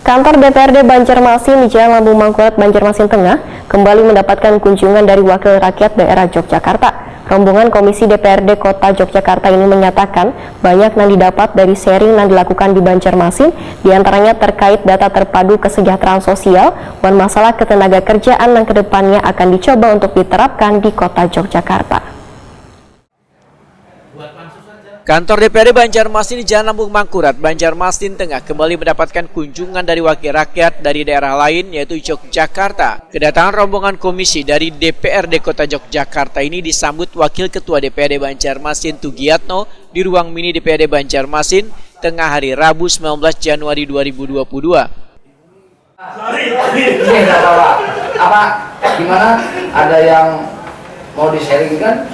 Kantor DPRD Banjarmasin di Jalan Lambung Mangkurat, Banjarmasin Tengah kembali mendapatkan kunjungan dari Wakil Rakyat Daerah Yogyakarta. Rombongan Komisi DPRD Kota Yogyakarta ini menyatakan banyak yang didapat dari sharing yang dilakukan di Banjarmasin, diantaranya terkait data terpadu kesejahteraan sosial dan masalah ketenaga kerjaan yang kedepannya akan dicoba untuk diterapkan di Kota Yogyakarta. Kantor DPRD Banjarmasin di Jalan Lambung Mangkurat, Banjarmasin Tengah kembali mendapatkan kunjungan dari wakil rakyat dari daerah lain yaitu Yogyakarta. Kedatangan rombongan komisi dari DPRD Kota Yogyakarta ini disambut Wakil Ketua DPRD Banjarmasin Tugiyatno di ruang mini DPRD Banjarmasin tengah hari Rabu 19 Januari 2022. Apa gimana? Ada yang mau di-sharingkan?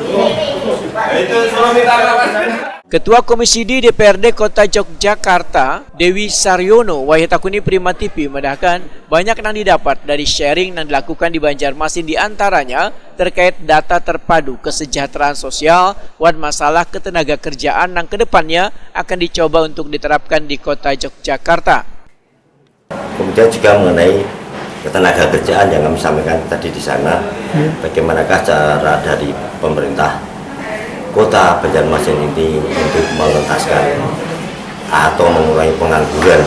Ketua Komisi D DPRD Kota Yogyakarta, Dewi Saryono Wahitakuni Prima TV mendahkan banyak yang didapat dari sharing yang dilakukan di Banjarmasin, diantaranya terkait data terpadu kesejahteraan sosial dan masalah ketenaga kerjaan yang kedepannya akan dicoba untuk diterapkan di Kota Yogyakarta. Kemudian juga mengenai ketenaga kerjaan yang kami sampaikan tadi di sana, bagaimanakah cara dari pemerintah Kota Banjarmasin ini untuk mengentaskan atau mengurangi pengangguran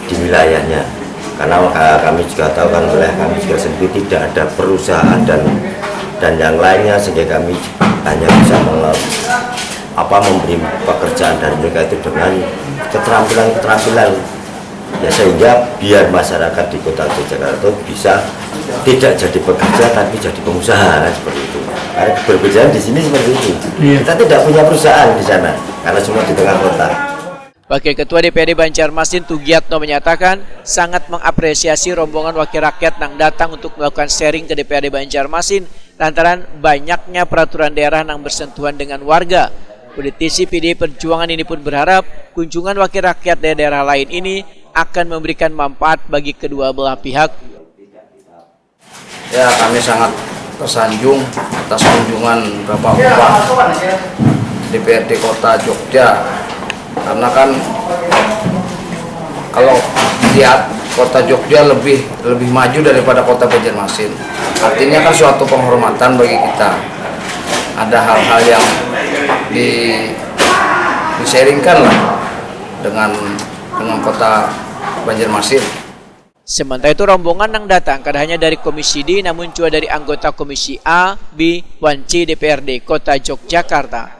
di wilayahnya, karena kami juga tahu kan wilayah kami juga sendiri tidak ada perusahaan dan yang lainnya, sehingga kami hanya bisa memberi pekerjaan dari mereka itu dengan keterampilan ya, sehingga biar masyarakat di Kota Yogyakarta itu bisa tidak jadi pekerja tapi jadi pengusaha, kan seperti itu. Karena perbedaan di sini seperti itu. Kita tidak punya perusahaan di sana karena semua di tengah kota. Wakil Ketua DPRD Banjarmasin Tugiyatno menyatakan sangat mengapresiasi rombongan wakil rakyat yang datang untuk melakukan sharing ke DPRD Banjarmasin lantaran banyaknya peraturan daerah yang bersentuhan dengan warga. Politisi PDI Perjuangan ini pun berharap kunjungan wakil rakyat dari daerah lain ini akan memberikan manfaat bagi kedua belah pihak. Ya, kami sangat tersanjung atas kunjungan Bapak DPRD Kota Jogja, karena kan kalau lihat Kota Jogja lebih maju daripada Kota Banjarmasin. Artinya kan suatu penghormatan bagi kita. Ada hal-hal yang di-sharingkan lah dengan Kota Banjarmasin. Sementara itu rombongan yang datang tidak hanya dari Komisi D namun juga dari anggota Komisi A, B, dan C DPRD Kota Yogyakarta.